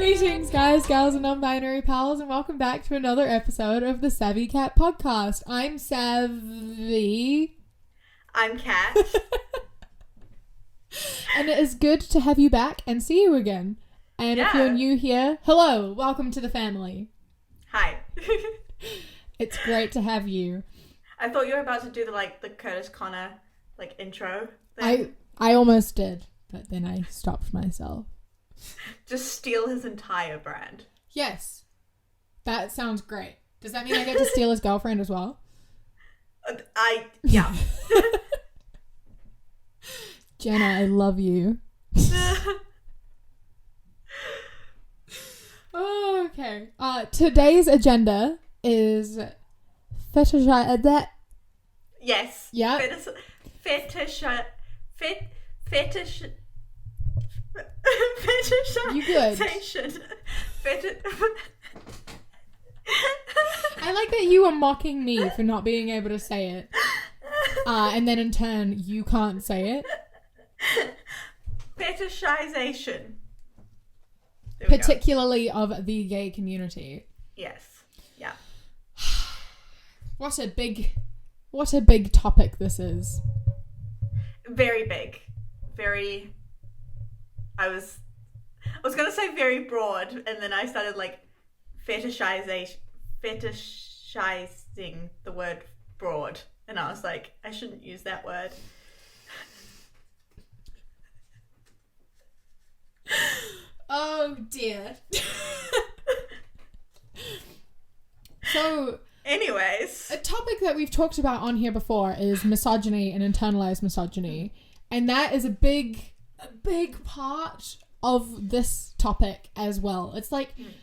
Greetings, guys, gals, and non-binary pals, and welcome back to another episode of the SavvyCat Podcast. I'm Savvy. I'm Cat. And it is good to have you back and see you again. And if you're new here, hello, welcome to the family. Hi. It's great to have you. I thought you were about to do the Curtis Connor intro thing. I almost did, but then I stopped myself. Just steal his entire brand. Yes. That sounds great. Does that mean I get to steal his girlfriend as well? Yeah. Jenna, I love you. Okay. Today's agenda is fetish. Yes. Yeah. Fetishization. You good? I like that you were mocking me for not being able to say it. And then in turn, you can't say it. Fetishization. Particularly of the gay community. Yes. Yeah. What a big topic this is. Very big. Very... I was gonna say very broad, and then I started fetishizing the word broad, and I was like, I shouldn't use that word. Oh dear. So, anyways, a topic that we've talked about on here before is misogyny and internalized misogyny, and that is a big part of this topic as well. It's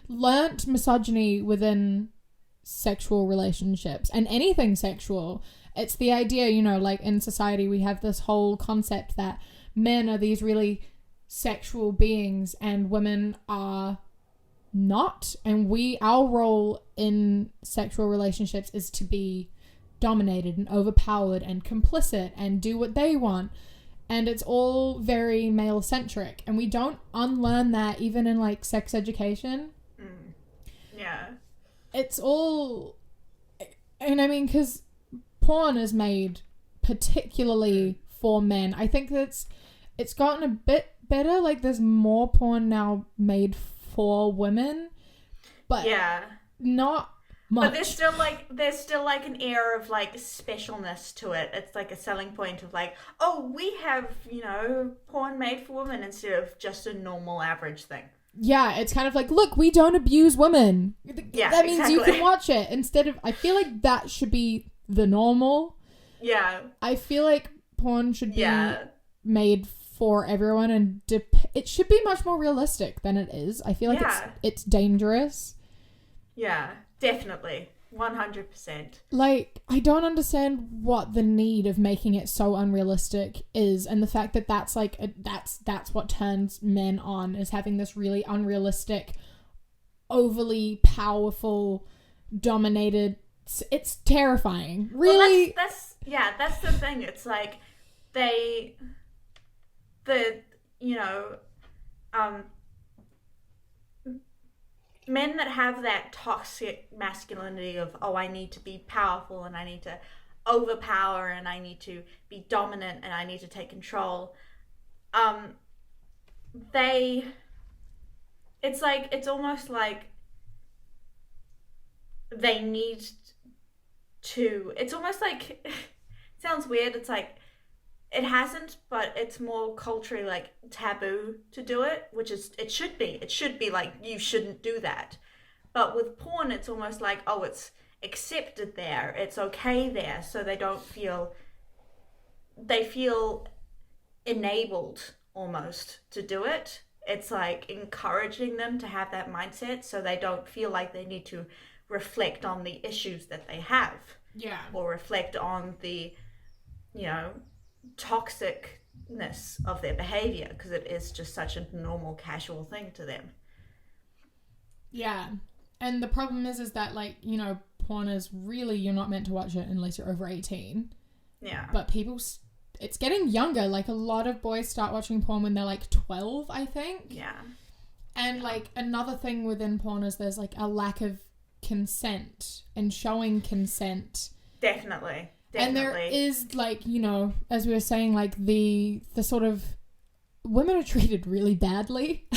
learnt misogyny within sexual relationships and anything sexual. It's the idea, in society we have this whole concept that men are these really sexual beings and women are not, and our role in sexual relationships is to be dominated and overpowered and complicit and do what they want. And it's all very male-centric. And we don't unlearn that even in, sex education. Mm. Yeah. It's all... And, because porn is made particularly for men. I think it's gotten a bit better. There's more porn now made for women. But not much. But there's still an air of specialness to it. It's a selling point of we have, porn made for women instead of just a normal average thing. Yeah, it's kind of look, we don't abuse women. Yeah, that means exactly. You can watch it instead of, I feel like that should be the normal. Yeah. I feel like porn should be made for everyone, and it should be much more realistic than it is. I feel like it's dangerous. Yeah. Definitely. 100%. I don't understand what the need of making it so unrealistic is, and the fact that that's that's what turns men on, is having this really unrealistic, overly powerful, dominated... It's terrifying. Really. Well, that's the thing. It's men that have that toxic masculinity of, I need to be powerful and I need to overpower and I need to be dominant and I need to take control. It's almost like they need to, it's almost like, it sounds weird. It's it hasn't, but it's more culturally taboo to do it, which is, it should be you shouldn't do that. But with porn, it's almost it's accepted there, it's okay there, so they feel enabled almost to do it. It's encouraging them to have that mindset, so they don't feel like they need to reflect on the issues that they have. Yeah. Or reflect on the, toxicness of their behavior, because it is just such a normal, casual thing to them. Yeah. And the problem is that porn is really, you're not meant to watch it unless you're over 18. Yeah. But it's getting younger. A lot of boys start watching porn when they're 12, I think. Yeah. And like another thing within porn is there's like a lack of consent and showing consent. Definitely. And there is like, you know, as we were saying, like the sort of women are treated really badly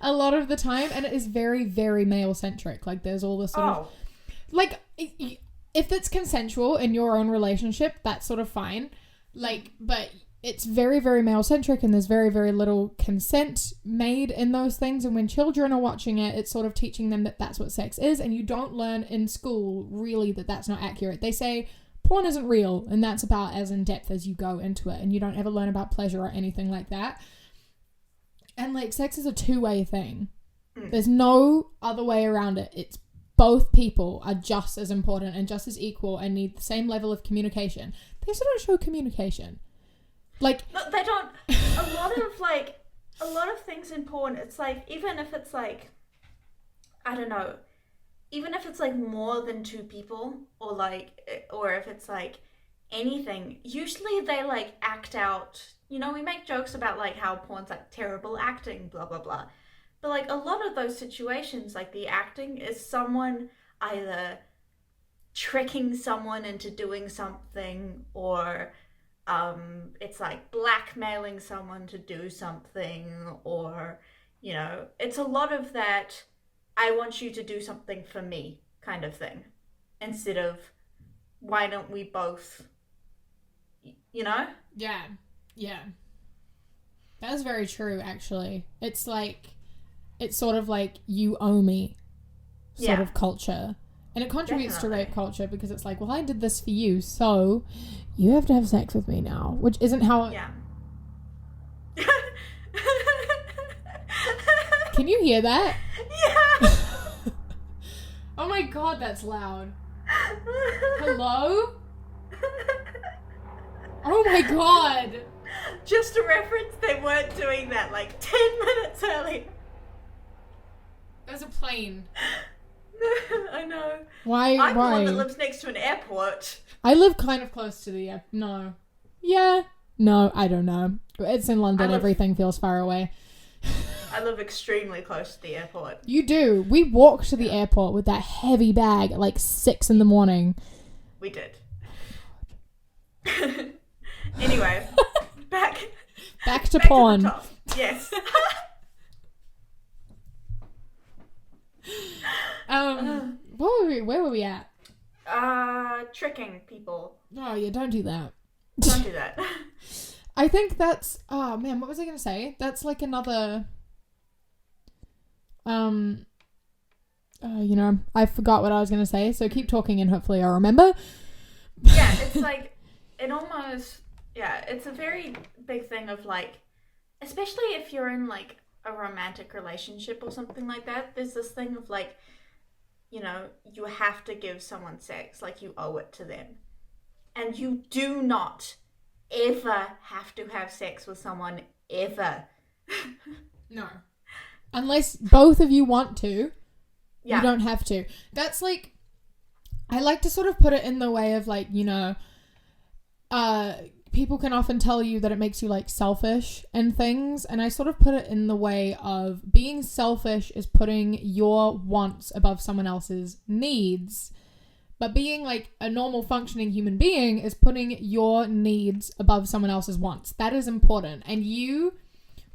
a lot of the time, and it is very, very male centric. Like there's all this sort of like if it's consensual in your own relationship, that's sort of fine. Like, but it's very, very male centric, and there's very, very little consent made in those things. And when children are watching it, it's sort of teaching them that that's what sex is. And you don't learn in school really that that's not accurate. They say porn isn't real, and that's about as in depth as you go into it. And you don't ever learn about pleasure or anything like that. And like sex is a two-way thing. There's no other way around it. It's both people are just as important and just as equal and need the same level of communication. They also don't show communication. Like, no, they don't. A lot of things in porn, it's like, even if it's like, I don't know, even if it's like more than two people, or like, or if it's like anything, usually they like act out, you know, we make jokes about like how porn's like terrible acting, blah, blah, blah. But like a lot of those situations, like the acting is someone either tricking someone into doing something, or it's like blackmailing someone to do something, or, you know, it's a lot of that I want you to do something for me kind of thing, instead of why don't we both, you know? Yeah. That's very true, actually. It's like, it's sort of like you owe me sort of culture. And it contributes to rape culture because it's like, well, I did this for you, so you have to have sex with me now, which isn't how... Yeah. Can you hear that? Yeah. Oh my god, that's loud. Hello? Oh my god. Just a reference, they weren't doing that like 10 minutes early. There's a plane. I know. Why? I'm the one that lives next to an airport. I live kind of close to the airport. No. Yeah. No, I don't know. It's in London. Everything feels far away. I live extremely close to the airport. You do. We walked to the airport with that heavy bag at like 6 a.m. We did. Anyway, back to porn. To the top. Yes. Where were we at? Tricking people. Oh yeah, don't do that. Don't do that. I think that's, oh man, what was I going to say? That's like another, you know, I forgot what I was going to say, so keep talking and hopefully I'll remember. Yeah, it's like, it almost, yeah, it's a very big thing of like, especially if you're in like a romantic relationship or something like that, there's this thing of like, you know, you have to give someone sex, like you owe it to them. And you do not ever have to have sex with someone, ever. No. Unless both of you want to, you don't have to. That's like, I like to sort of put it in the way of like, you know, people can often tell you that it makes you like selfish and things, and I sort of put it in the way of being selfish is putting your wants above someone else's needs, but being like a normal functioning human being is putting your needs above someone else's wants. That is important. And you,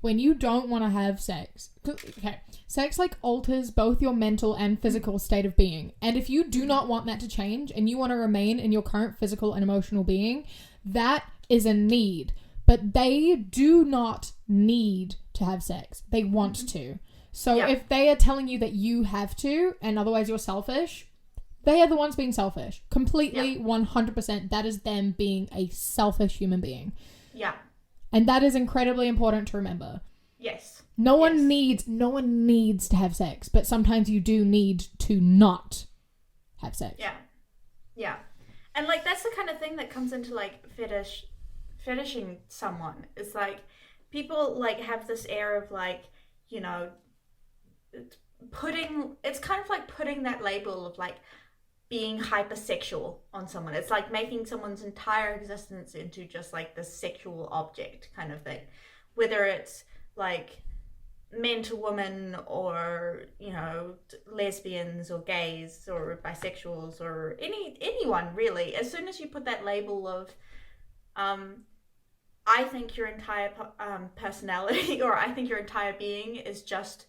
when you don't want to have sex, okay, sex like alters both your mental and physical state of being, and if you do not want that to change and you want to remain in your current physical and emotional being, that is a need. But they do not need to have sex. They want to. So if they are telling you that you have to, and otherwise you're selfish, they are the ones being selfish. Completely, 100%. That is them being a selfish human being. Yeah. And that is incredibly important to remember. Yes. No one needs to have sex, but sometimes you do need to not have sex. Yeah. Yeah. And like that's the kind of thing that comes into like fetishing someone. It's like people like have this air of like, you know, it's kind of like putting that label of like being hypersexual on someone. It's like making someone's entire existence into just like this sexual object kind of thing. Whether it's like men to women, or lesbians or gays or bisexuals or anyone really. As soon as you put that label of I think your entire personality or I think your entire being is just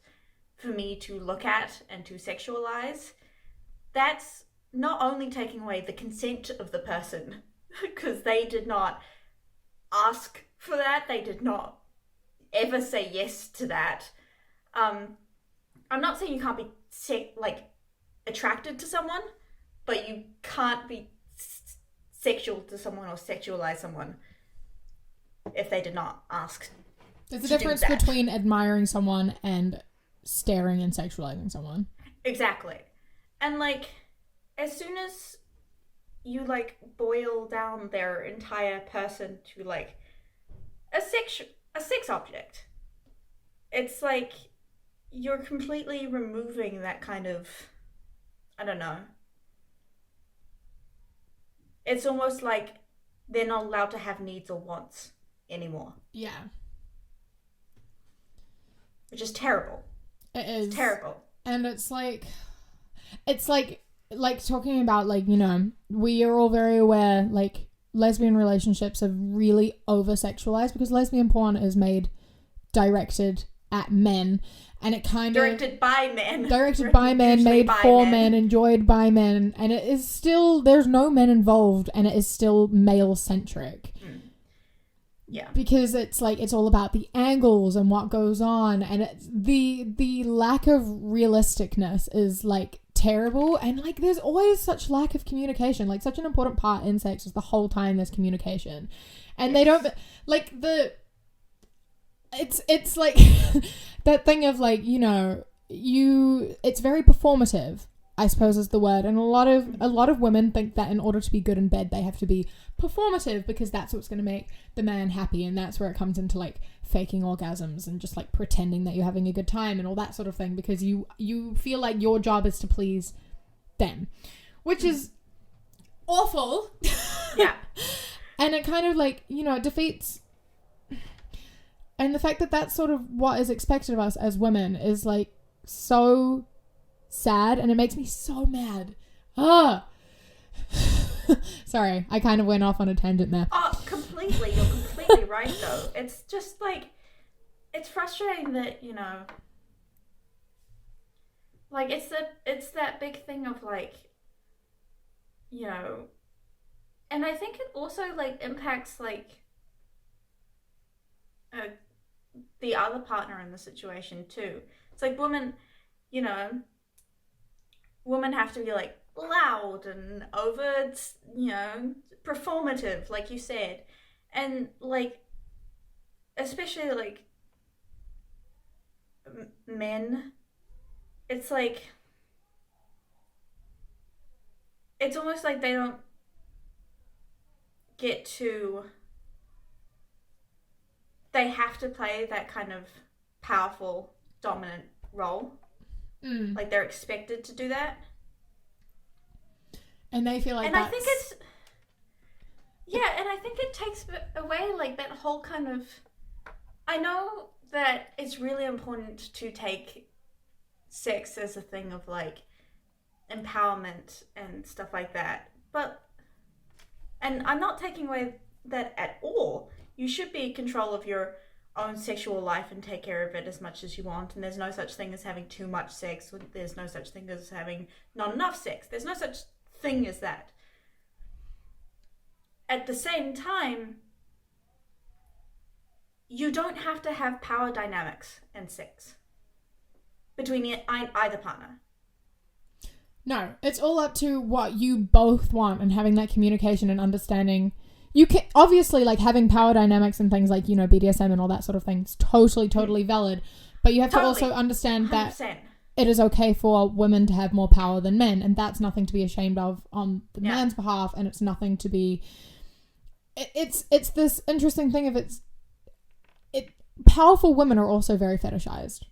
for me to look at and to sexualize, that's not only taking away the consent of the person, because they did not ask for that, they did not ever say yes to that. I'm not saying you can't be attracted to someone, but you can't be sexual to someone or sexualize someone if they did not ask. There's a difference between admiring someone and staring and sexualizing someone. Exactly. And as soon as you boil down their entire person to a sex object, it's you're completely removing that kind of, I don't know. It's almost like they're not allowed to have needs or wants anymore. Yeah. Which is terrible. It is. It's terrible. And it's talking about we are all very aware lesbian relationships are really over-sexualized because lesbian porn is directed at men, and it kind of directed by men, made for men, enjoyed by men, and it is still, there's no men involved, and it is still male centric. Yeah, because it's it's all about the angles and what goes on, and it's the lack of realisticness is terrible, and there's always such lack of communication. Such an important part in sex is the whole time there's communication, and yes. They don't it's that thing of it's very performative, I suppose is the word, and a lot of women think that in order to be good in bed they have to be performative because that's what's going to make the man happy, and that's where it comes into faking orgasms and just pretending that you're having a good time and all that sort of thing, because you feel like your job is to please them, which is awful. Yeah. And it kind of it defeats, and the fact that that's sort of what is expected of us as women is so sad, and it makes me so mad. Sorry, I kind of went off on a tangent there. Oh, completely. You're completely right, though. It's just it's frustrating that, it's that big thing of and I think it also impacts the other partner in the situation too. It's women, women have to be loud and over, performative, like you said, and especially men, it's it's almost they don't get to, they have to play that kind of powerful, dominant role. They're expected to do that. And they feel and I think it's, and I think it takes away that whole kind of, I know that it's really important to take sex as a thing of empowerment and stuff like that, and I'm not taking away that at all. You should be in control of your own sexual life and take care of it as much as you want, and there's no such thing as having too much sex, there's no such thing as having not enough sex, there's no such thing as that. At the same time, you don't have to have power dynamics in sex between either partner. No, it's all up to what you both want, and having that communication and understanding. You can obviously having power dynamics and things BDSM and all that sort of thing is totally valid, but you have to also understand 100%. That it is okay for women to have more power than men, and that's nothing to be ashamed of on the man's behalf, and it's nothing to be. It's this interesting thing of powerful women are also very fetishized.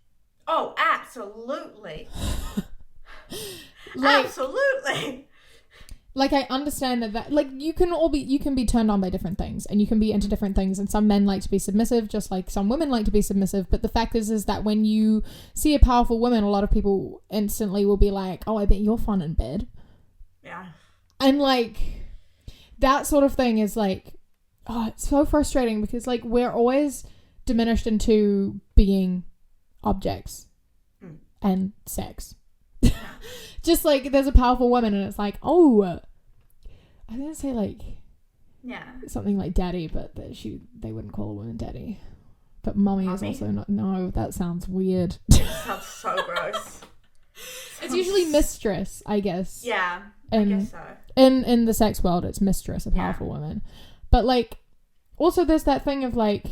Oh, absolutely. Absolutely. like, I understand that, like, you can be turned on by different things, and you can be into different things, and some men like to be submissive, just like some women like to be submissive, but the fact is that when you see a powerful woman, a lot of people instantly will be like, oh, I bet you're fun in bed. Yeah. And, like, that sort of thing is, like, oh, it's so frustrating, because, like, we're always diminished into being objects and sex. Just like there's a powerful woman and it's like, oh, I was gonna say like, yeah, something like daddy, but they wouldn't call a woman daddy. But mummy is also not. No, that sounds weird. Sounds so gross. It's usually mistress, I guess. Yeah, I guess so. In the sex world, it's mistress, a powerful woman. But like, also there's that thing of like,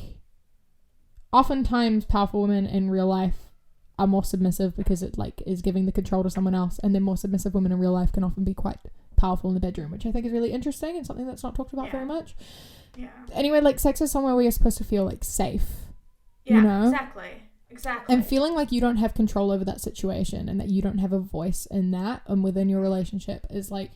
oftentimes powerful women in real life are more submissive because it like is giving the control to someone else, and then more submissive women in real life can often be quite powerful in the bedroom, which I think is really interesting and something that's not talked about very much. Yeah. Anyway, like, sex is somewhere where you're supposed to feel like safe. Yeah, you know? Exactly. And feeling like you don't have control over that situation and that you don't have a voice in that and within your relationship is like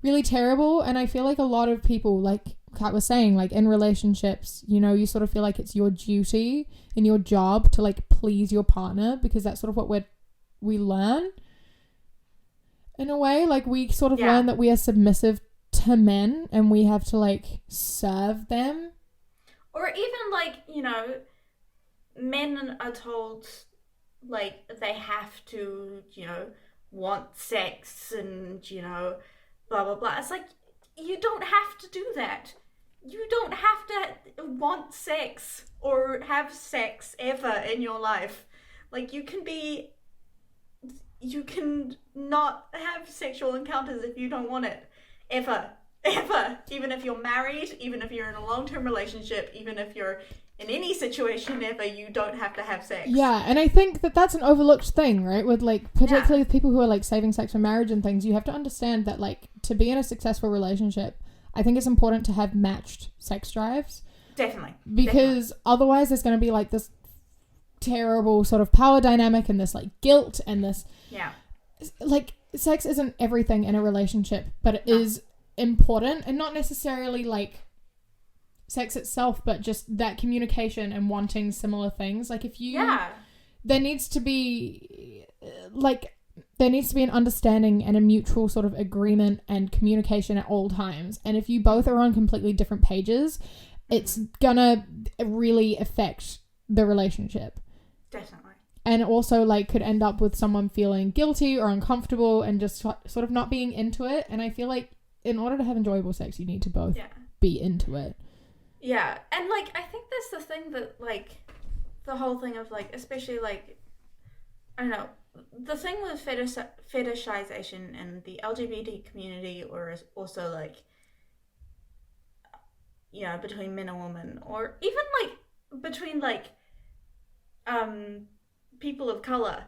really terrible. And I feel like a lot of people, like Kat was saying, like in relationships, you know, you sort of feel like it's your duty and your job to like please your partner, because that's sort of what we learn in a way. Like we sort of learn that we are submissive to men and we have to like serve them. Or even like, you know, men are told like they have to, you know, want sex and, you know, blah blah blah. It's like, you don't have to do that. You don't have to want sex or have sex ever in your life. Like, you can not have sexual encounters if you don't want it. Ever. Even if you're married, even if you're in a long-term relationship, even if you're in any situation ever, you don't have to have sex. Yeah, and I think that that's an overlooked thing, right? With like, particularly with people who are like saving sex for marriage and things, you have to understand that like to be in a successful relationship, I think it's important to have matched sex drives. Definitely. Because otherwise there's going to be like this terrible sort of power dynamic and this like guilt and this... Yeah. Like, sex isn't everything in a relationship, but it is important, and not necessarily like sex itself, but just that communication and wanting similar things. Like if you... There needs to be an understanding and a mutual sort of agreement and communication at all times. And if you both are on completely different pages, it's gonna really affect the relationship. Definitely. And it also like could end up with someone feeling guilty or uncomfortable and just sort of not being into it. And I feel like in order to have enjoyable sex, you need to both be into it. Yeah. And like, I think that's the thing that like the whole thing of like, especially like, I don't know, the thing with fetishization in the LGBT community, or also like, you know, between men and women, or even like between like people of color,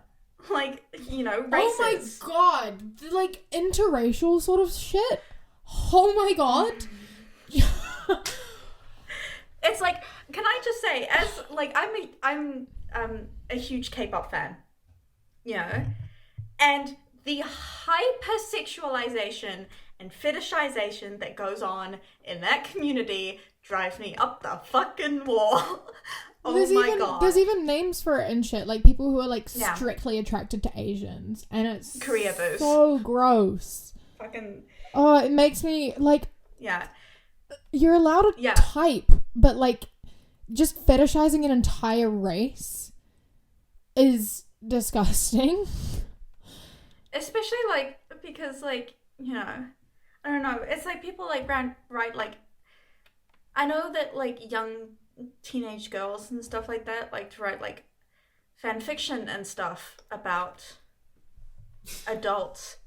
like, you know, races. Oh my god, like interracial sort of shit. Oh my god. It's like, can I just say, as like I'm a huge K-pop fan, you know, and the hypersexualization and fetishization that goes on in that community drives me up the fucking wall. God. There's even names for it and shit. Like people who are like strictly attracted to Asians, and it's Korea boos. So gross. Fucking. Oh, it makes me like. Yeah. You're allowed to type, but like, just fetishizing an entire race is disgusting. Especially like because like, you know, I don't know. It's like people like write like. I know that like young teenage girls and stuff like that like to write like fan fiction and stuff about adults,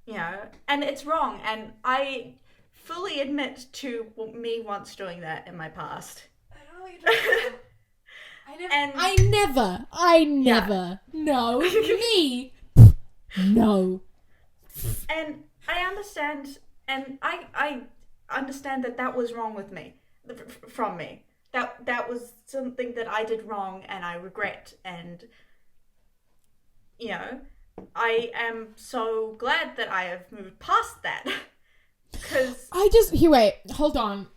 you know, and it's wrong, and I fully admit to me once doing that in my past. I don't know what you're talking about. I never no me no. And I understand, and I understand that was wrong with me. From me, that was something that I did wrong and I regret, and you know, I am so glad that I have moved past that. Because wait, hold on.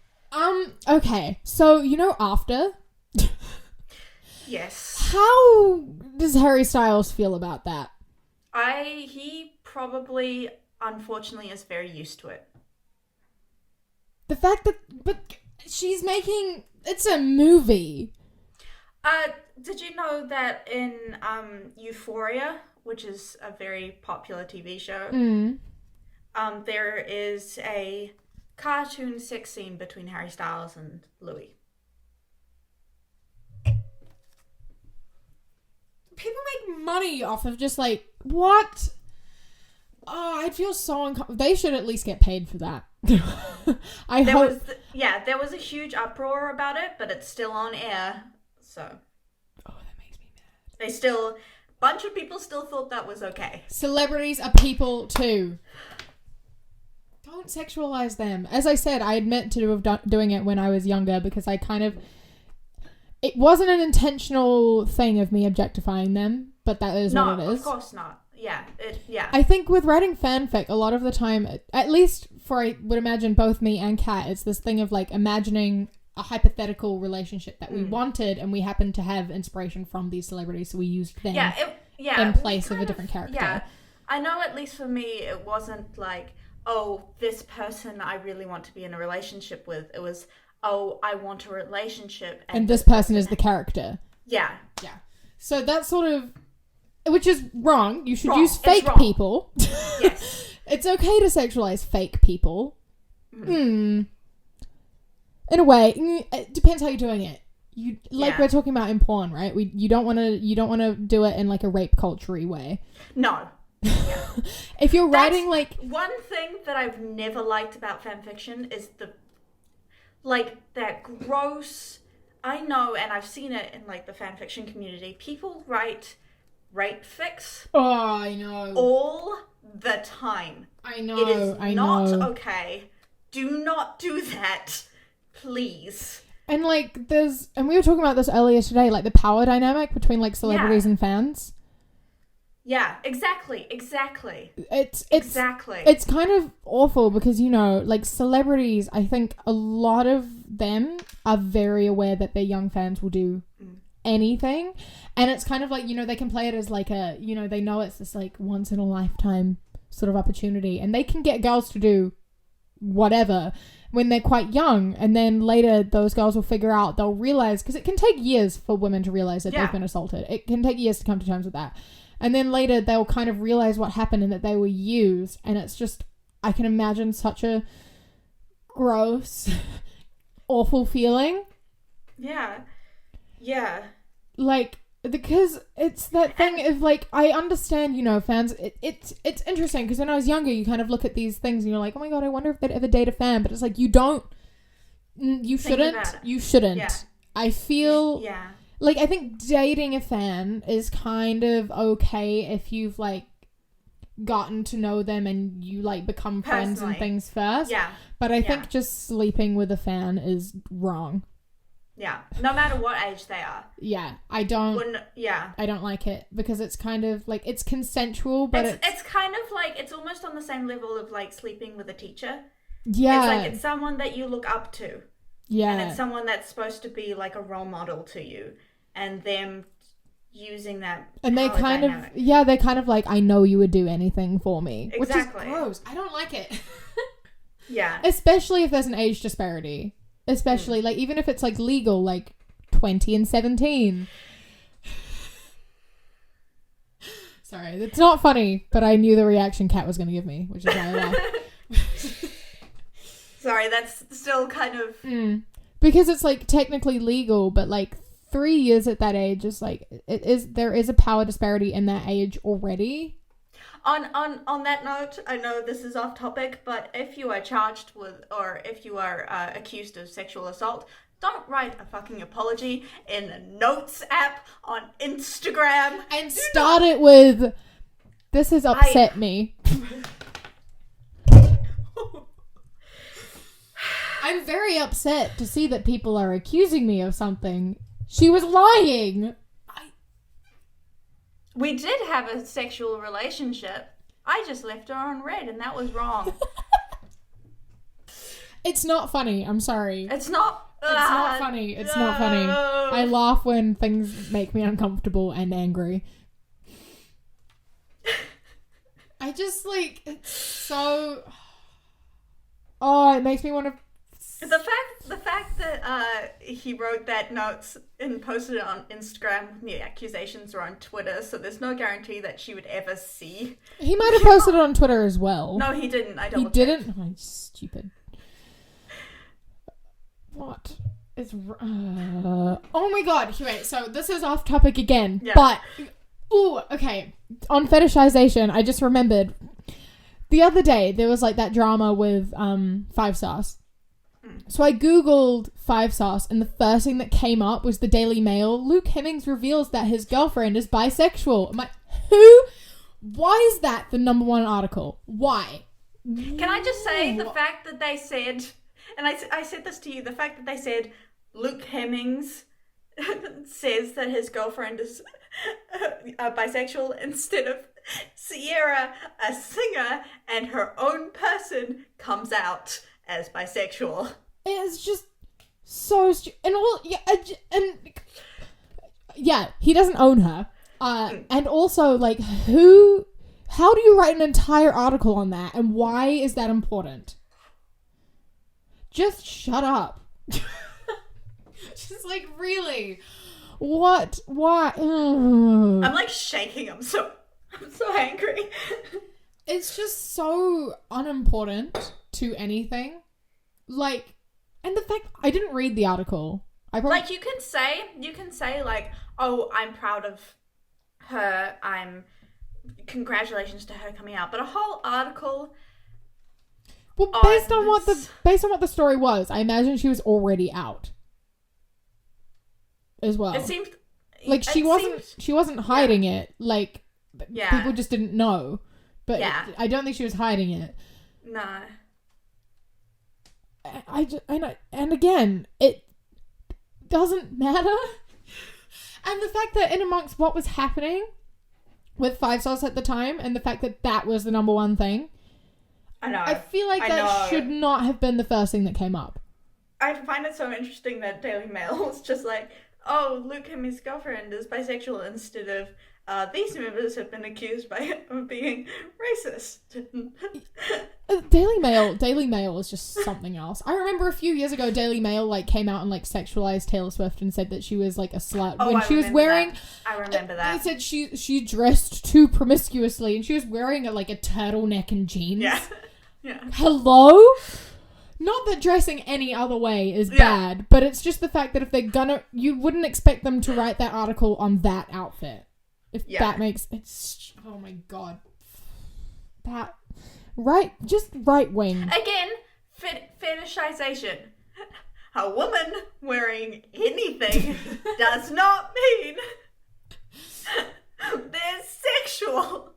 Okay, so, After? Yes. How does Harry Styles feel about that? He probably, unfortunately, is very used to it. The fact that, but she's making, it's a movie. Did you know that in, Euphoria, which is a very popular TV show, there is a cartoon sex scene between Harry Styles and Louis. People make money off of just what? Oh, I feel so uncomfortable. They should at least get paid for that. There was a huge uproar about it, but it's still on air, so. Oh, that makes me mad. Bunch of people still thought that was okay. Celebrities are people too. Don't sexualize them. As I said, I admit to doing it when I was younger because I it wasn't an intentional thing of me objectifying them, but that is what it is. No, of course not. Yeah. I think with writing fanfic, a lot of the time, at least for, I would imagine, both me and Kat, it's this thing of imagining a hypothetical relationship that we wanted, and we happened to have inspiration from these celebrities, so we used them in place of a different character. Yeah. I know, at least for me, it wasn't this person I really want to be in a relationship with. It was, I want a relationship. And this person is the character. Yeah. Yeah. So that's sort of, which is wrong. You should use fake people. Yes. It's okay to sexualize fake people. In a way, it depends how you're doing it. We're talking about in porn, right? You don't want to do it in a rape culture-y way. No. Yeah. If you're writing one thing that I've never liked about fanfiction is that gross. I know, and I've seen it in the fanfiction community. People write rape fics. Oh, I know. All the time. I know. It is not okay. Do not do that, please. And and we were talking about this earlier today, the power dynamic between celebrities and fans. Yeah, exactly. It's kind of awful because, celebrities, I think a lot of them are very aware that their young fans will do anything. And it's kind of they can play it as they know it's this once in a lifetime sort of opportunity. And they can get girls to do whatever when they're quite young. And then later those girls will figure out, they'll realize, because it can take years for women to realize that they've been assaulted. It can take years to come to terms with that. And then later they'll kind of realize what happened and that they were used. And it's just, I can imagine such a gross, awful feeling. Yeah. Yeah. Because it's that thing of I understand, fans, it's interesting because when I was younger, you kind of look at these things and you're like, oh my God, I wonder if they'd ever date a fan. But it's you shouldn't. Yeah. I feel... Yeah. I think dating a fan is kind of okay if you've, gotten to know them and you, become friends and things first. Yeah. But I think just sleeping with a fan is wrong. Yeah. No matter what age they are. Yeah. I don't like it because it's kind of, it's consensual, but it's kind of it's almost on the same level of, sleeping with a teacher. Yeah. It's someone that you look up to. Yeah. And it's someone that's supposed to be, a role model to you. And them using that and they kind dynamic. They're kind of I know you would do anything for me. Exactly. Which is gross. I don't like it. Yeah. Especially if there's an age disparity. Especially, even if it's, legal, 20 and 17. Sorry, it's not funny, but I knew the reaction Kat was going to give me, which is why I laughed. Sorry, that's still kind of... Because it's, technically legal, but, 3 years at that age is there is a power disparity in that age already. On that note, I know this is off topic, but if you are charged with, or if you are accused of sexual assault, don't write a fucking apology in a notes app on Instagram. And start it with, this has upset me. I'm very upset to see that people are accusing me of something. She was lying. We did have a sexual relationship. I just left her on red, and that was wrong. It's not funny. I'm sorry. It's not. It's not funny. It's not funny. I laugh when things make me uncomfortable and angry. I just like, it's so. Oh, it makes me want to. The fact that he wrote that notes and posted it on Instagram when the accusations were on Twitter, so there's no guarantee that she would ever see. He might have posted it on Twitter as well. No, he didn't. He didn't? Oh, stupid. What is... oh my god. Wait, so this is off topic again. Yeah. But... Ooh, okay. On fetishization, I just remembered... The other day, there was like that drama with 5 Sauce. So I googled 5 Sauce, and the first thing that came up was the Daily Mail. Luke Hemmings reveals that his girlfriend is bisexual. I'm like, who? Why is that the number 1 article? Why? Can I just say the fact that they said, and I said this to you, the fact that they said Luke Hemmings says that his girlfriend is bisexual instead of Sierra, a singer, and her own person comes out as bisexual. It's just so and all, yeah, he doesn't own her. And also, like, how do you write an entire article on that, and why is that important? Just shut up. Just like, really, what? Why? I'm like shaking. I'm so angry. It's just so unimportant to anything. Like, and the fact I didn't read the article. Like, you can say like, oh, I'm proud of her. Congratulations to her coming out. But a whole article. Well, based on what the story was, I imagine she was already out. As well. It seemed like she wasn't hiding it. Like, people just didn't know. But I don't think she was hiding it. No. And again, it doesn't matter. And the fact that in amongst what was happening with 5 Sauce at the time, and the fact that that was the number 1 thing, I know. I feel like that should not have been the first thing that came up. I find it so interesting that Daily Mail was just like, oh, Luke Hemmings' girlfriend is bisexual, instead of these members have been accused of being racist. Daily Mail is just something else. I remember a few years ago, Daily Mail like came out and like sexualized Taylor Swift and said that she was like a slut when she was wearing. I remember that. They said she dressed too promiscuously and she was wearing a turtleneck and jeans. Yeah. Yeah. Hello? Not that dressing any other way is bad, but it's just the fact that if they're you wouldn't expect them to write that article on that outfit. If that makes it's oh my god. That just right wing. Again, fetishization. A woman wearing anything does not mean they're sexual.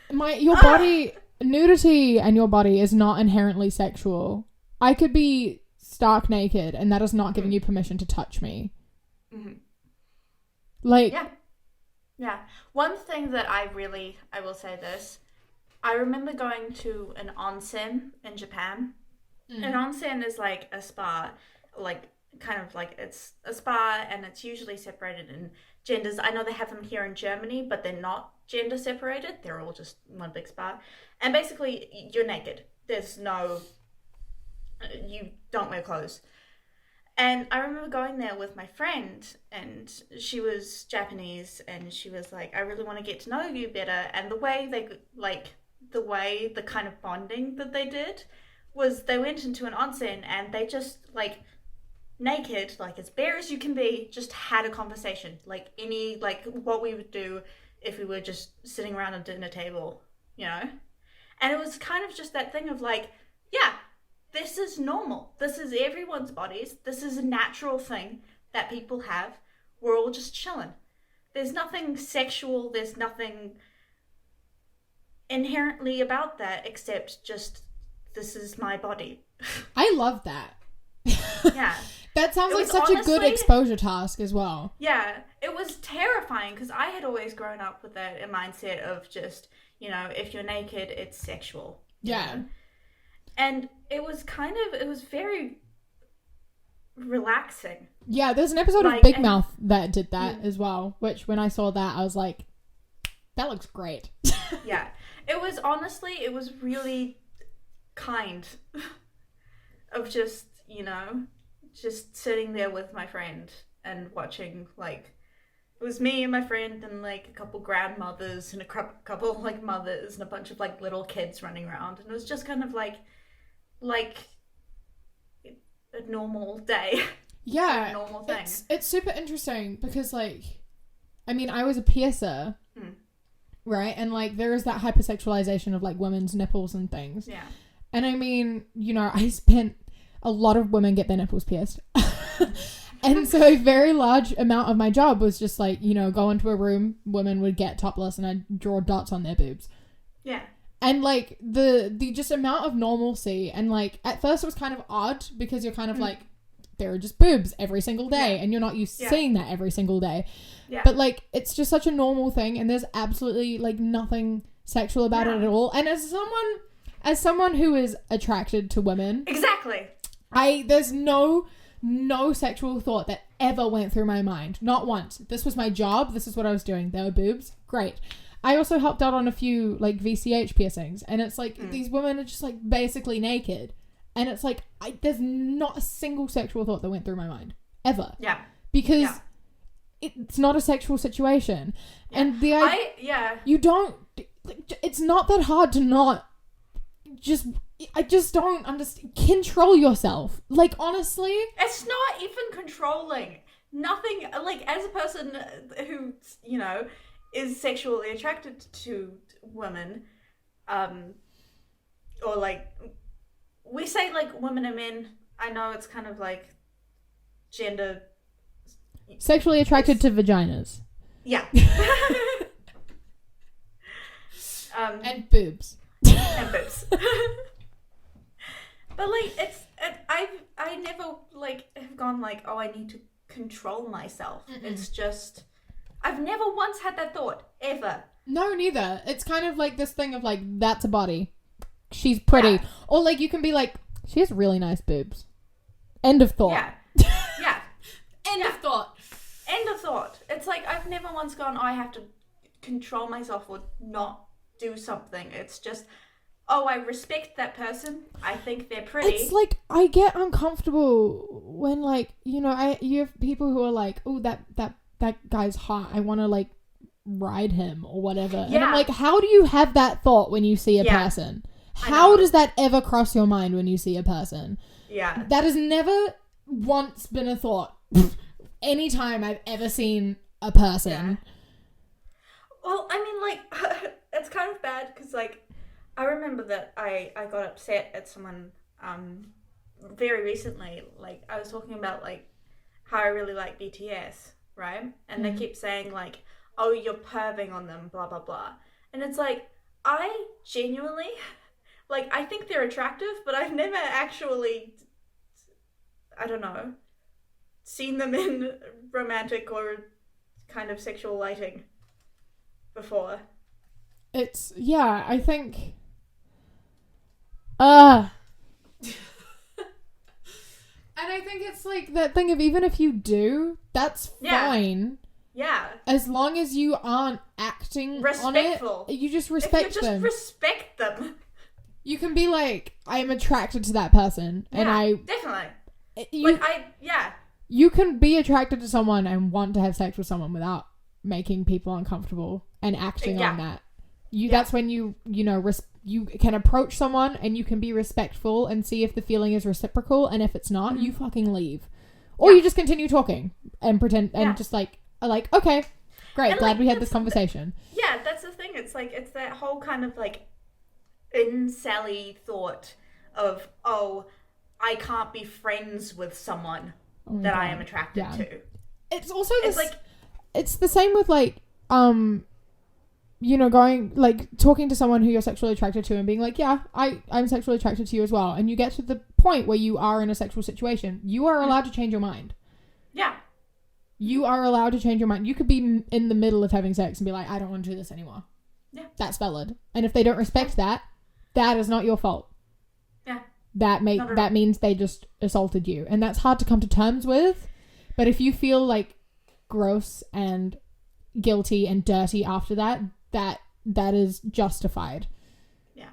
Your body, nudity and your body is not inherently sexual. I could be stark naked and that is not giving you permission to touch me. Mm-hmm. Like... Yeah. One thing that I will say this. I remember going to an onsen in Japan. An onsen is like a spa, like kind of like it's a spa, and it's usually separated in genders. I know they have them here in Germany, but they're not gender separated. They're all just one big spa. And basically, you're naked. You don't wear clothes. And I remember going there with my friend, and she was Japanese, and she was like, I really want to get to know you better. And the kind of bonding that they did was they went into an onsen and they just, like, naked, like as bare as you can be, just had a conversation. Like what we would do if we were just sitting around a dinner table, you know? And it was kind of just that thing of like, yeah, this is normal. This is everyone's bodies. This is a natural thing that people have. We're all just chilling. There's nothing sexual. There's nothing inherently about that except just, this is my body. I love that. Yeah. That sounds It like was such a good honestly- exposure task as well. Yeah, it was terrifying because I had always grown up with a mindset of just, you know, if you're naked, it's sexual. you Yeah. know? And it was very relaxing. Yeah, there's an episode of Like, Big and- Mouth that did that as well, which when I saw that, I was like, that looks great. Yeah. It was really kind of just, you know, just sitting there with my friend and watching, like, it was me and my friend and, like, a couple grandmothers and a couple, like, mothers and a bunch of, like, little kids running around. And it was just kind of like a normal day. Yeah. A normal thing. It's super interesting because, like, I mean, I was a piercer, right? And, like, there is that hypersexualization of, like, women's nipples and things. Yeah. And, I mean, you know, a lot of women get their nipples pierced. And so a very large amount of my job was just, like, you know, go into a room, women would get topless, and I'd draw dots on their boobs. Yeah. And, like, the just amount of normalcy, and, like, at first it was kind of odd because you're kind of like, there are just boobs every single day, and you're not used to seeing that every single day. Yeah. But, like, it's just such a normal thing, and there's absolutely, like, nothing sexual about it at all. And as someone who is attracted to women, Exactly. there's no sexual thought that ever went through my mind. Not once. This was my job. This is what I was doing. There were boobs. Great. I also helped out on a few, like, VCH piercings, and it's like these women are just, like, basically naked, and it's like there's not a single sexual thought that went through my mind ever. Yeah. Because it's not a sexual situation, and you don't. Like, it's not that hard to not just. I just don't understand. Control yourself. Like, honestly, It's not even controlling. Nothing, like, as a person who, you know, is sexually attracted to women, or, like, we say, like, women and men. I know it's kind of, like, gender. sexually attracted to vaginas Yeah. and boobs. And boobs. But, like, I never, like, have gone, like, oh, I need to control myself. It's just, I've never once had that thought, ever. No, neither. It's kind of like this thing of, like, that's a body. She's pretty. Yeah. Or, like, you can be like, she has really nice boobs. End of thought. Yeah. Yeah. End of thought. End of thought. It's like, I've never once gone, oh, I have to control myself or not do something. It's just, oh, I respect that person. I think they're pretty. It's like, I get uncomfortable when, like, you know, you have people who are like, oh, that guy's hot. I want to, like, ride him or whatever. And I'm like, how do you have that thought when you see a person? How does that ever cross your mind when you see a person? Yeah. That has never once been a thought anytime I've ever seen a person. Yeah. Well, I mean, like, it's kind of bad because, like, I remember that I got upset at someone very recently. Like, I was talking about, like, how I really like BTS, right? And they keep saying, like, oh, you're perving on them, blah, blah, blah. And it's like, I genuinely, like, I think they're attractive, but I've never actually, I don't know, seen them in romantic or kind of sexual lighting before. It's, yeah, I think... And I think it's like that thing of even if you do, that's fine. Yeah. As long as you aren't acting Respectful. on it, you just respect if you just them. respect them. You can be like, I'm attracted to that person. Yeah, and I... definitely. You, Yeah. you can be attracted to someone and want to have sex with someone without making people uncomfortable and acting on that. That's when you know, you can approach someone and you can be respectful and see if the feeling is reciprocal, and if it's not, you fucking leave. Or you just continue talking and pretend and just like okay, great, And, glad like, we had this conversation. Yeah, that's the thing. It's like, it's that whole kind of like incel-y thought of, oh, I can't be friends with someone that I am attracted to. It's also It's this, like, it's the same with like you know, going, like, talking to someone who you're sexually attracted to and being like, yeah, I'm sexually attracted to you as well. And you get to the point where you are in a sexual situation, you are allowed to change your mind. Yeah. You are allowed to change your mind. You could be in the middle of having sex and be like, I don't want to do this anymore. Yeah. That's valid. And if they don't respect that, that is not your fault. Yeah. That means they just assaulted you. And that's hard to come to terms with. But if you feel like gross and guilty and dirty after that is justified. Yeah.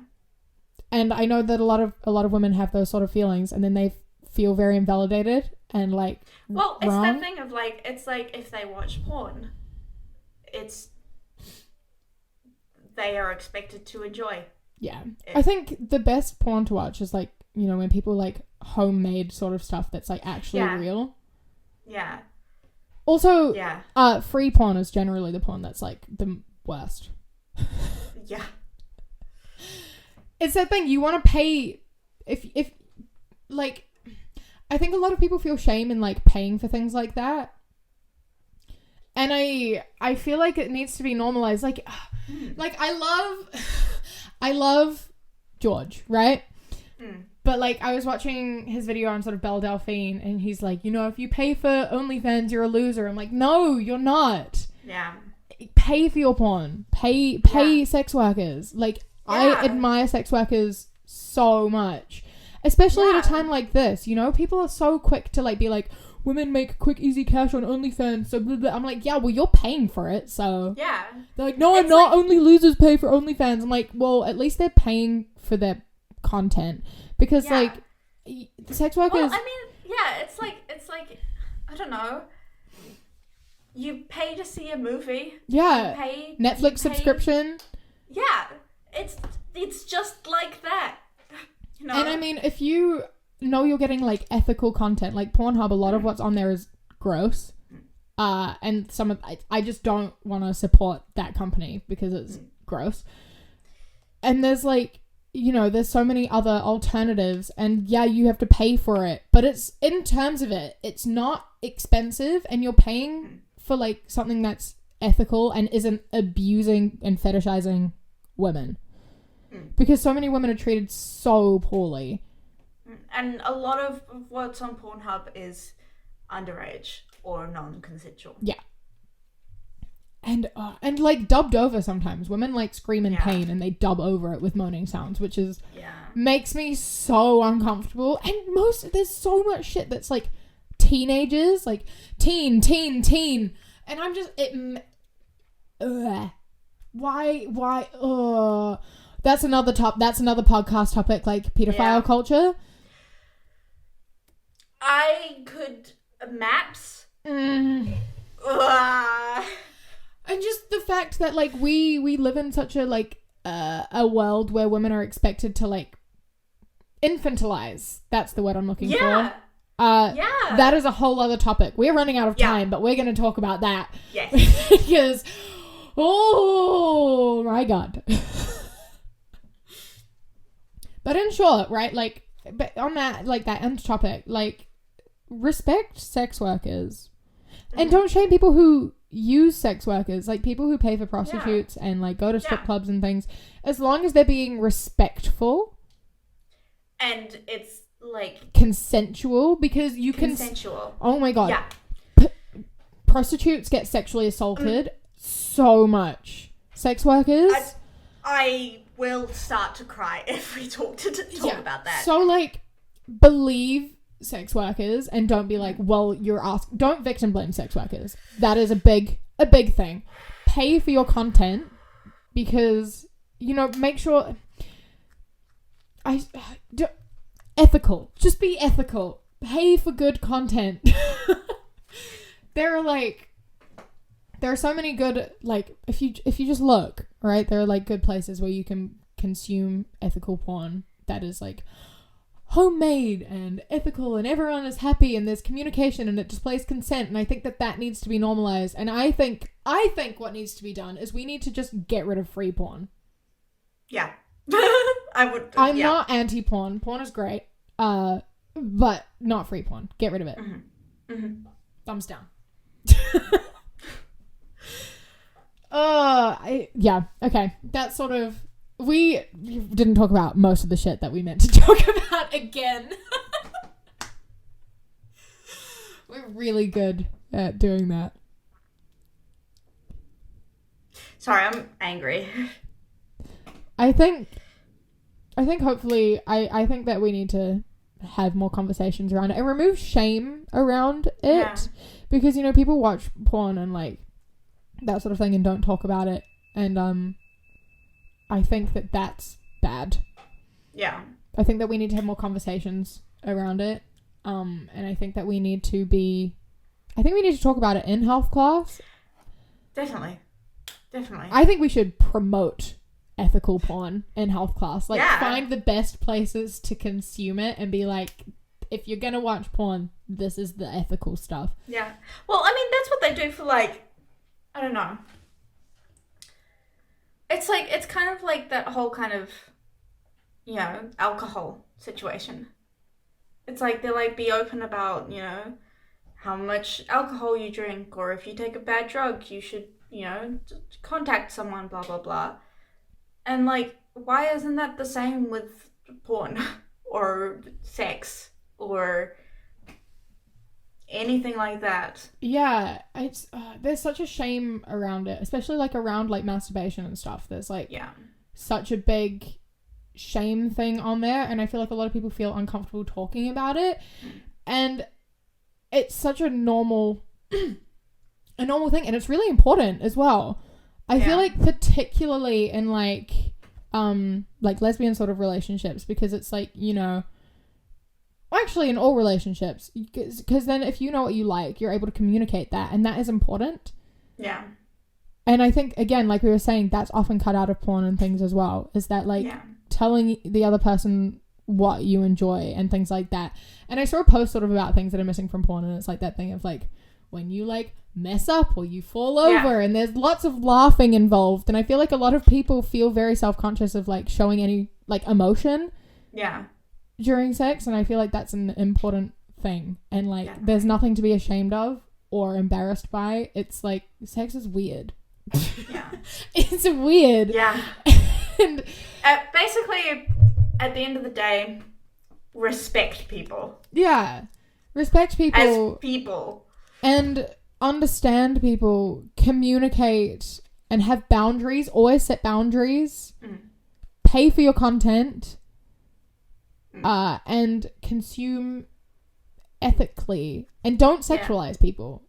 And I know that a lot of women have those sort of feelings, and then they feel very invalidated and like well, it's wrong. that thing of like, it's like if they watch porn, they are expected to enjoy. Yeah. I think the best porn to watch is like, you know, when people like homemade sort of stuff that's like actually real. Yeah. Also, free porn is generally the porn that's like the worst. Yeah. It's that thing, you want to pay if like, I think a lot of people feel shame in like paying for things like that. And I feel like it needs to be normalized. Like I love George, right? But like I was watching his video on sort of Belle Delphine, and he's like, you know, if you pay for OnlyFans, you're a loser. I'm like, no, you're not. Yeah. Pay for your porn. Pay sex workers. Like I admire sex workers so much, especially at a time like this. You know, people are so quick to like be like, women make quick, easy cash on OnlyFans. So blah, blah. I'm like, yeah, well, you're paying for it. So yeah. They're like, no, I'm not. Like, only losers pay for OnlyFans. I'm like, well, at least they're paying for their content, because like the sex workers. Well, I mean, yeah, it's like I don't know. You pay to see a movie. Yeah. Netflix subscription. Yeah, it's just like that. You know? And I mean, if you know you're getting like ethical content, like Pornhub, a lot of what's on there is gross. And some of I just don't want to support that company because it's gross. And there's like, you know, there's so many other alternatives, and yeah, you have to pay for it, but it's in terms of it's not expensive, and you're paying for like something that's ethical and isn't abusing and fetishizing women, because so many women are treated so poorly. And a lot of what's on Pornhub is underage or non-consensual. Yeah. And like dubbed over sometimes. Women like scream in pain and they dub over it with moaning sounds, which is makes me so uncomfortable. And there's so much shit that's like teenagers, like teen. And I'm just why that's another podcast topic, like pedophile culture. I could maps. And just the fact that like we live in such a like a world where women are expected to like infantilize. That's the word I'm looking for. That is a whole other topic. We're running out of time, but we're going to talk about that. Yes. Because oh my god. But in short, right, like, but on that, like, that end topic, like, respect sex workers. And don't shame people who use sex workers, like, people who pay for prostitutes and, like, go to strip clubs and things, as long as they're being respectful. And it's, like... consensual, because you can... Consensual. Oh, my God. Yeah. Prostitutes get sexually assaulted so much. Sex workers... I will start to cry if we talk about that. So, like, believe sex workers and don't be like, well, don't victim blame sex workers. That is a big thing. Pay for your content, because, you know, make sure ethical. Just be ethical. Pay for good content. There are so many good, like, if you just look, right, there are like good places where you can consume ethical porn that is like homemade and ethical, and everyone is happy, and there's communication, and it displays consent. And I think that needs to be normalized. And I think what needs to be done is we need to just get rid of free porn. Yeah. I'm not anti-porn. Porn is great. But not free porn. Get rid of it. Mm-hmm. Mm-hmm. Thumbs down. Okay. That's sort of... We didn't talk about most of the shit that we meant to talk about again. We're really good at doing that. Sorry, I'm angry. I think hopefully, I think that we need to have more conversations around it and remove shame around it. Yeah. Because, you know, people watch porn and, like, that sort of thing and don't talk about it. And, I think that that's bad. Yeah. I think that we need to have more conversations around it. And I think that we need to talk about it in health class. Definitely. I think we should promote ethical porn in health class. Like, find the best places to consume it and be like, if you're gonna watch porn, this is the ethical stuff. Yeah. Well, I mean, that's what they do for, like, I don't know. It's like, it's kind of like that whole kind of, you know, alcohol situation. It's like, they're like, be open about, you know, how much alcohol you drink, or if you take a bad drug, you should, you know, contact someone, blah, blah, blah. And, like, why isn't that the same with porn or sex or anything like that? Yeah, it's there's such a shame around it, especially, like, around, like, masturbation and stuff. There's, like, such a big shame thing on there, and I feel like a lot of people feel uncomfortable talking about it. And it's such a normal thing, and it's really important as well. I feel like particularly in like lesbian sort of relationships, because it's like, you know, actually in all relationships, because then if you know what you like, you're able to communicate that, and that is important. Yeah. And I think, again, like we were saying, that's often cut out of porn and things as well, is that, like, telling the other person what you enjoy and things like that. And I saw a post sort of about things that are missing from porn, and it's like that thing of, like, when you, like, mess up or you fall over, and there's lots of laughing involved, and I feel like a lot of people feel very self-conscious of, like, showing any, like, emotion during sex, and I feel like that's an important thing, and, like, there's nothing to be ashamed of or embarrassed by. It's like, sex is weird. It's weird. And basically, at the end of the day, respect people. Respect people as people, and understand people, communicate, and have boundaries. Always set boundaries. Pay for your content, and consume ethically, and don't sexualize people.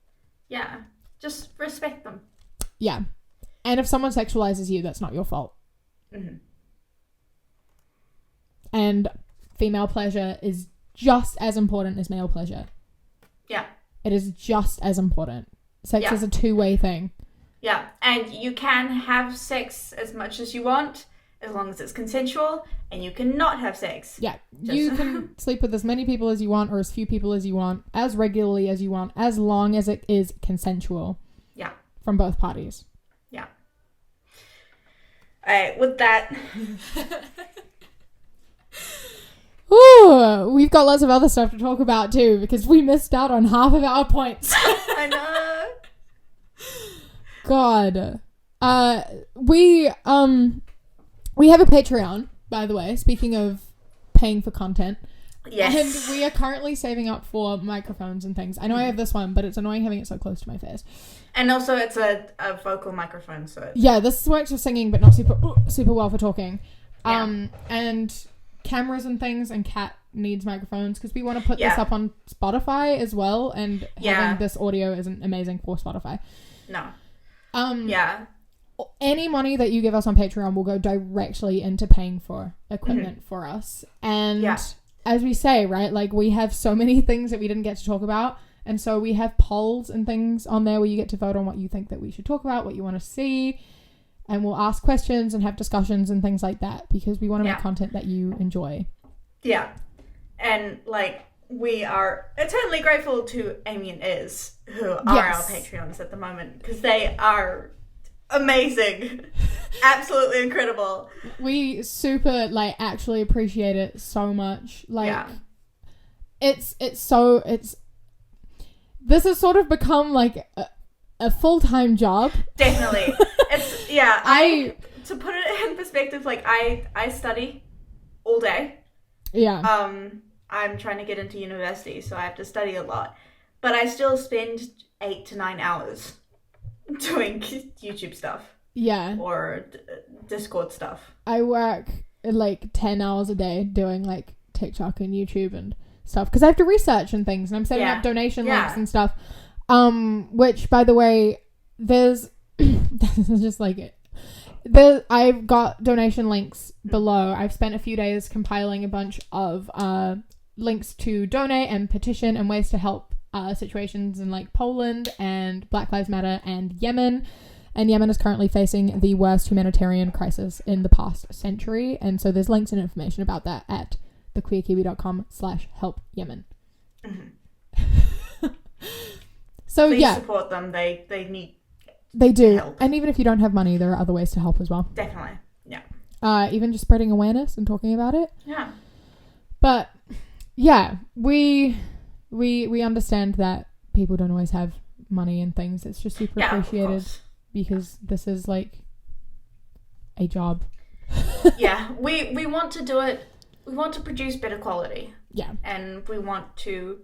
Just respect them. And if someone sexualizes you, that's not your fault. And female pleasure is just as important as male pleasure. It is just as important. Sex is a two-way thing. And you can have sex as much as you want, as long as it's consensual, and you cannot have sex. You can sleep with as many people as you want, or as few people as you want, as regularly as you want, as long as it is consensual. From both parties. Alright, with that... Ooh, we've got lots of other stuff to talk about too, because we missed out on half of our points. I know. God. We have a Patreon, by the way, speaking of paying for content. Yes. And we are currently saving up for microphones and things. I know I have this one, but it's annoying having it so close to my face. And also it's a vocal microphone, so... Yeah, this works for singing, but not super well for talking. And cameras and things, and Kat needs microphones, because we want to put this up on Spotify as well, and having this audio isn't amazing for Spotify. No. Any money that you give us on Patreon will go directly into paying for equipment for us. And as we say, right, like, we have so many things that we didn't get to talk about, and so we have polls and things on there where you get to vote on what you think that we should talk about, what you want to see, and we'll ask questions and have discussions and things like that, because we want to make content that you enjoy. And, like, we are eternally grateful to Amy and Iz, who are our Patreons at the moment, because they are amazing. Absolutely incredible. We super, like, actually appreciate it so much. Like, this has sort of become, like, a full-time job. Definitely. Yeah, to put it in perspective, like I study all day. Yeah. I'm trying to get into university, so I have to study a lot. But I still spend 8 to 9 hours doing YouTube stuff. Yeah. Or Discord stuff. I work like 10 hours a day doing like TikTok and YouTube and stuff because I have to research and things, and I'm setting up donation links and stuff. Which, by the way, there's this is just like it. I've got donation links below. I've spent a few days compiling a bunch of links to donate and petition and ways to help situations in like Poland and Black Lives Matter and Yemen. And Yemen is currently facing the worst humanitarian crisis in the past century. And so there's links and information about that at thequeerkiwi.com/helpyemen. Mm-hmm. So please yeah, support them. They need. They do. Help. And even if you don't have money, there are other ways to help as well. Definitely. Yeah. Even just spreading awareness and talking about it. Yeah. But yeah, we understand that people don't always have money and things. It's just super appreciated because this is like a job. Yeah. We want to do it. We want to produce better quality. Yeah. And we want to,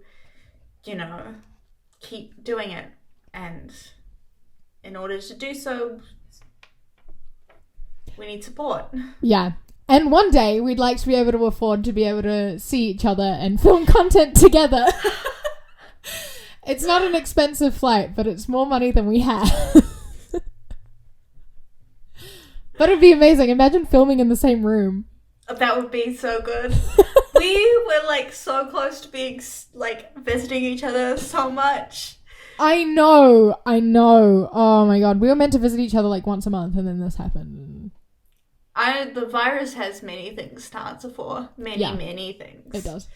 keep doing it. And in order to do so, we need support. Yeah. And one day we'd like to be able to afford to be able to see each other and film content together. It's not an expensive flight, but it's more money than we have. But it'd be amazing. Imagine filming in the same room. That would be so good. We were like so close to being like visiting each other so much. I know. Oh my god. We were meant to visit each other like once a month and then this happened. The virus has many things to answer for. Many things. It does.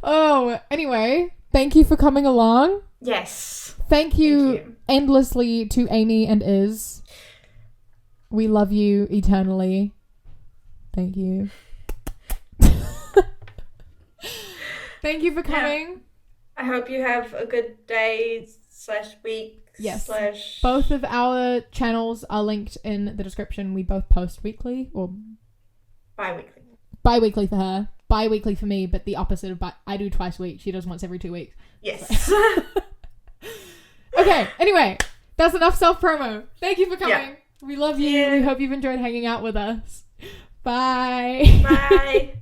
Oh, anyway. Thank you for coming along. Yes. Thank you endlessly to Amy and Iz. We love you eternally. Thank you. Thank you for coming. Yeah. I hope you have a good day / week. Yes. Both of our channels are linked in the description. We both post weekly or bi-weekly. Bi-weekly for her. Bi-weekly for me, but the opposite of I do twice a week. She does once every 2 weeks. Yes. So. Okay, anyway. That's enough self-promo. Thank you for coming. Yeah. We love you. We hope you've enjoyed hanging out with us. Bye. Bye.